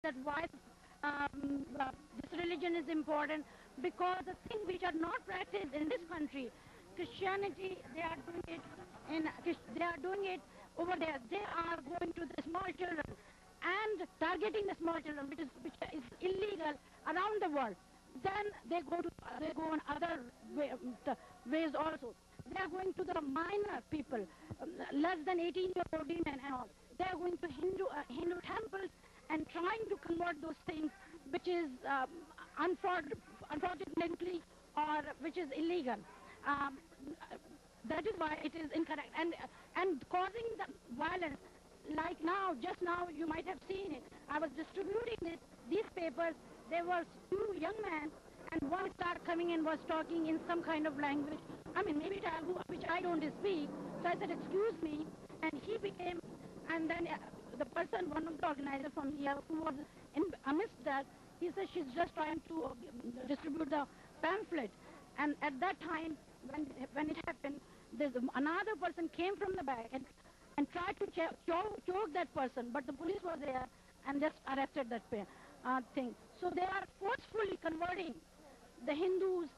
that why this religion is important, because the things which are not practiced in this country, Christianity, they are doing it they are doing it over there. They are going to the small children and targeting the small children, which is illegal around the world. Then they go on other ways also. They are going to the minor people, less than 18-year-old women and all. They are going to Hindu temples and trying to convert those things, which is unfortunately, or which is illegal. Um, that is why it is incorrect and causing the violence. Like now, just now, you might have seen it. I was distributing these papers. There were two young men, and one started coming and was talking in some kind of language. I mean, maybe Telugu, which I don't speak. So I said, excuse me, and he became, and then the person, one of the organizers from here, who was amidst that, he said she's just trying to distribute the pamphlet. And at that time, when it happened, there's another person came from the back and tried to choke that person, but the police was there and just arrested that thing. So they are forcefully converting the Hindus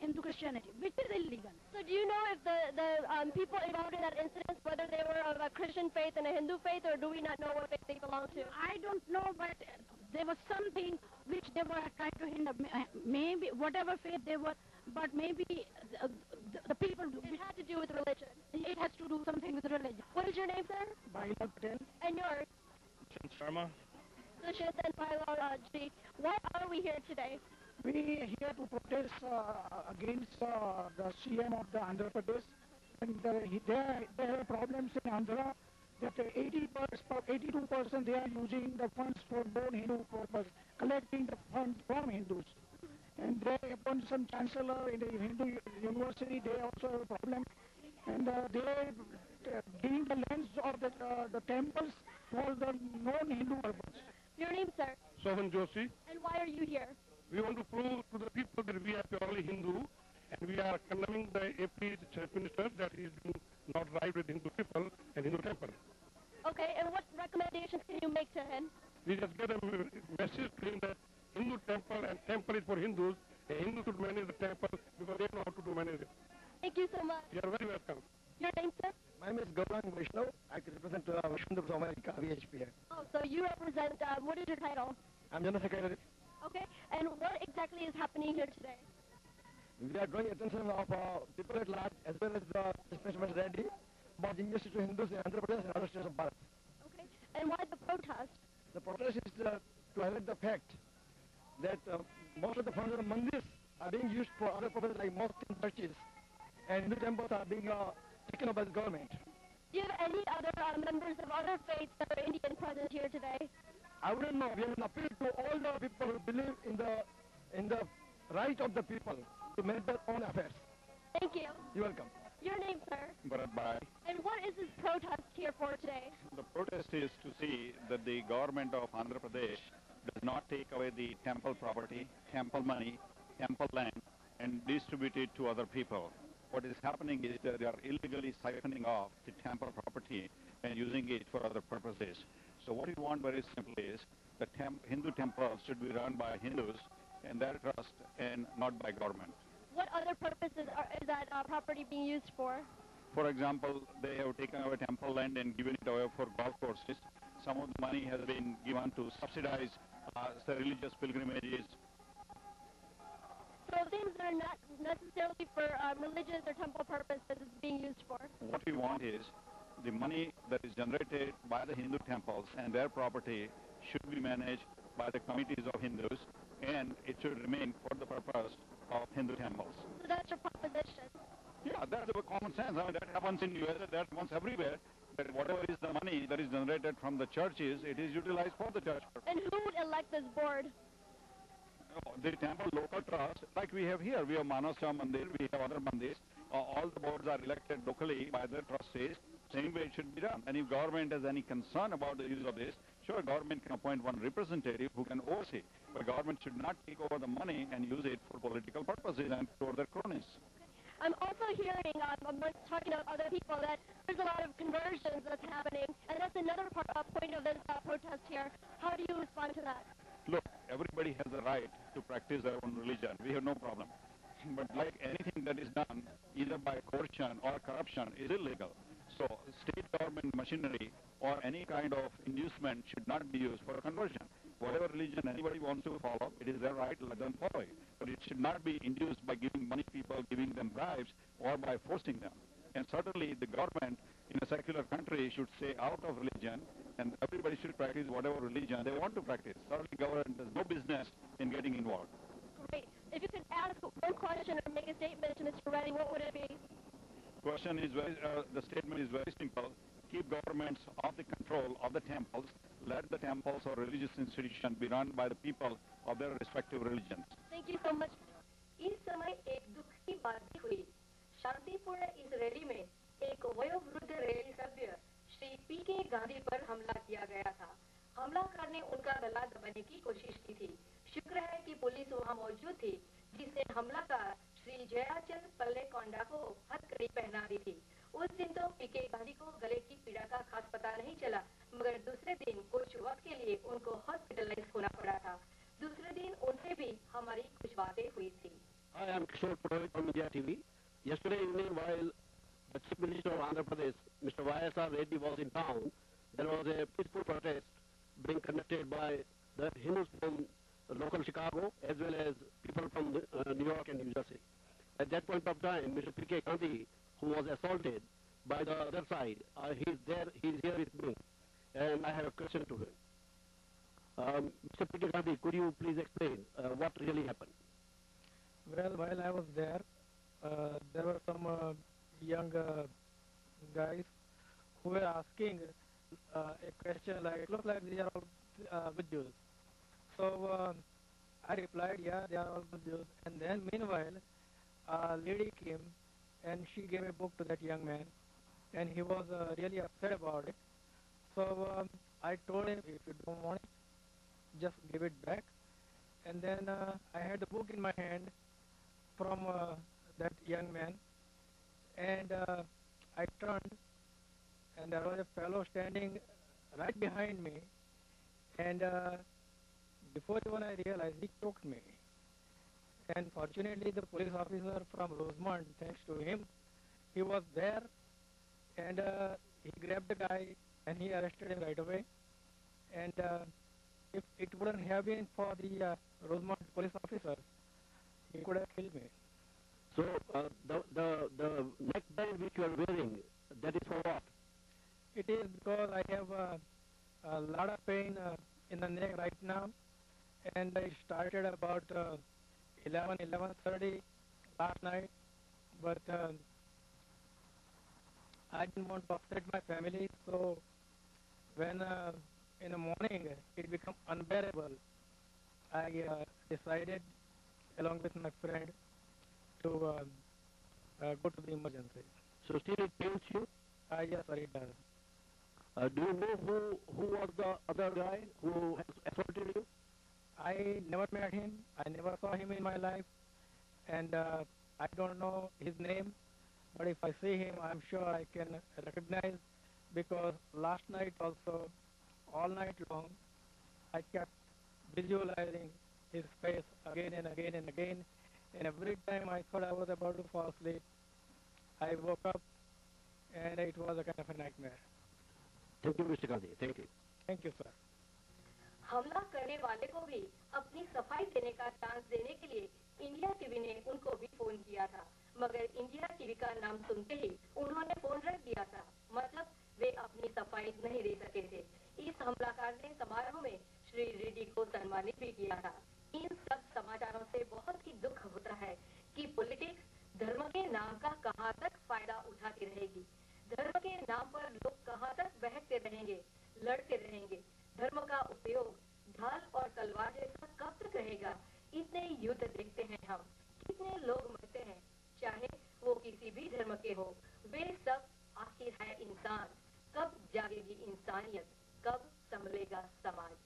into Christianity, which is illegal. So do you know if the people involved in that incident, whether they were of a Christian faith and a Hindu faith, or do we not know what faith they belong to? I don't know, but there was something which they were trying to hinder. Maybe whatever faith they were, but maybe the people... It had to do with religion. It has to do something with religion. What is your name, sir? Bhailal Patel. And yours? Chan Sharma. Sushant and Bhailal Ji. Why are we here today? We are here to protest against the CM of the Andhra Pradesh. And there are problems in Andhra that 82% they are using the funds for non-Hindu purpose, collecting the funds from Hindus. And they, upon some chancellor in the Hindu university, they also have a problem. And they giving the lands of the temples for the non-Hindu purpose. Your name, sir? Sohan Joshi. And why are you here? We want to prove to the people that we are purely Hindu, and we are condemning the AP Chief Minister that he is doing not right with Hindu people and Hindu temple. Okay, and what recommendations can you make to him? We just get a message to him that Hindu temple and temple is for Hindus, and Hindus should manage the temple because they know how to manage it. Thank you so much. You are very welcome. Your name, sir? My name is Gaurang Vaishnav. I represent Vishnu America, VHP. Oh, so you represent, what is your title? I'm General Secretary. Okay, and what exactly is happening here today? We are drawing attention of people at large as well as the Mr. Reddy about injustice to Hindus in Andhra Pradesh and other states of Bharat. Okay, and why the protest? The protest is to highlight the fact that most of the funds of the mandirs are being used for other purposes like mosques and churches, and Hindu temples are being taken up by the government. Do you have any other members of other faiths that are Indian present here today? I wouldn't know. We have an appeal to all the people who believe in the right of the people to make their own affairs. Thank you. You're welcome. Your name, sir? Bharat Bhai. And what is this protest here for today? The protest is to see that the government of Andhra Pradesh does not take away the temple property, temple money, temple land, and distribute it to other people. What is happening is that they are illegally siphoning off the temple property and using it for other purposes. So what we want very simply is that Hindu temples should be run by Hindus and their trust and not by government. What other purposes is that property being used for? For example, they have taken away temple land and given it away for golf courses. Some of the money has been given to subsidize the religious pilgrimages. So things that are not necessarily for religious or temple purposes is being used for? What we want is the money that is generated by the Hindu temples and their property should be managed by the committees of Hindus, and it should remain for the purpose of Hindu temples. So that's your proposition? Yeah, that's the common sense. I mean, that happens in USA, that happens everywhere. That whatever is the money that is generated from the churches, it is utilized for the church purpose. And who would elect this board? The temple local trust, like we have here, we have Manasya Mandir, we have other mandirs. All the boards are elected locally by the trustees. Same way it should be done. And if government has any concern about the use of this, sure, government can appoint one representative who can oversee. But government should not take over the money and use it for political purposes and for their cronies. I'm also hearing, I'm talking to other people, that there's a lot of conversions that's happening, and that's another point of this protest here. How do you respond to that? Look, everybody has a right to practice their own religion. We have no problem. But like anything that is done, either by coercion or corruption, is illegal. So state government machinery or any kind of inducement should not be used for conversion. Whatever religion anybody wants to follow, it is their right, let them follow it. But it should not be induced by giving money people, giving them bribes, or by forcing them. And certainly the government in a secular country should stay out of religion, and everybody should practice whatever religion they want to practice. Certainly government has no business in getting involved. Great. If you could ask one question or make a statement to Mr. Reddy, what would it be? The statement is very simple. Keep governments off the control of the temples. Let the temples or religious institutions be run by the people of their respective religions. Thank you so much. इस समय एक दुख की बात भी हुई। शांतिपूर्ण इस रैली में एक वयोवृद्ध रैली सभ्य श्री पी.के. गांधी पर हमला किया गया था। हमलाकार ने उनका गला दबाने की कोशिश की थी। शुक्र है कि पुलिस वहां मौजूद थी, जिससे हमलाकार श्री जयाचंद पल्लेकोंडा को हथकड़ी पहना दी थी। उस दिन तो पी.के. गांधी को गले की पीड़ा का खास पता नहीं चला, मगर दूसरे दिन कुछ वक्त के लिए उनको हॉस्पिटलाइज होना पड़ा था। दूसरे दिन उनसे भी हमारी कुछ बातें हुई थी। I am Kishore Purohit from India TV. Yesterday evening, while the Chief Minister of Andhra Pradesh, Mr. Y.S.R. Reddy, was in town, there was a peaceful protest being conducted by the Hindus from local Chicago as well as people from New York and New Jersey. At that point of time, Mr. P.K. Gandhi, who was assaulted by the other side, he's here with me, and I have a question to him. Mr. P.K. Gandhi, could you please explain what really happened? Well, while I was there, there were some young guys who were asking a question like, look like they are all good Jews. So I replied, yeah, they are all good Jews. And then meanwhile, a lady came and she gave a book to that young man, and he was really upset about it. So I told him, if you don't want it, just give it back. And then I had the book in my hand from that young man, and I turned, and there was a fellow standing right behind me, and before even I realized, he choked me. And fortunately, the police officer from Rosemont, thanks to him, he was there, and he grabbed the guy and he arrested him right away. And if it wouldn't have been for the Rosemont police officers, he could have killed me. So the neckband which you are wearing, that is for what? It is because I have a lot of pain in the neck right now, and I started about 11:30 last night, but I didn't want to upset my family, so when in the morning it became unbearable, I decided, along with my friend, to go to the emergency. So still it pains you? Yes, sir, it does. Do you know who was the other guy who has assaulted you? I never met him. I never saw him in my life, and I don't know his name. But if I see him, I'm sure I can recognize, because last night also, all night long, I kept visualizing his face again and again and again. And every time I thought I was about to fall asleep, I woke up, and it was a kind of a nightmare. Thank you, Mr. Gandhi. Thank you. Thank you, sir. हमला करने वाले को भी अपनी सफाई देने का chance देने के लिए इंडिया टीवी ने उनको भी फोन किया था, मगर इंडिया टीवी का नाम सुनते ही उन्होंने फोन रख दिया था। मतलब वे अपनी सफाई नहीं दे सके थे। इस हमलाकार ने समारोह में श्री रेड्डी को सम्मानित भी किया था। इन सब समाचारों से बहुत ही दुख होता है कि पॉलिटिक्स धर्म के नाम का कहां तक फायदा उठाती रहेगी। धर्म के नाम पर लोग कहां तक बहकते रहेंगे, लड़ते रहेंगे। धर्म का उपयोग ढाल और तलवार जैसा कब तक रहेगा? इतने युद्ध देखते हैं हम, कितने लोग मरते हैं, चाहे वो किसी भी धर्म के हो। वे सब आखिर है इंसान। कब जागेगी इंसानियत? कब संभलेगा समाज?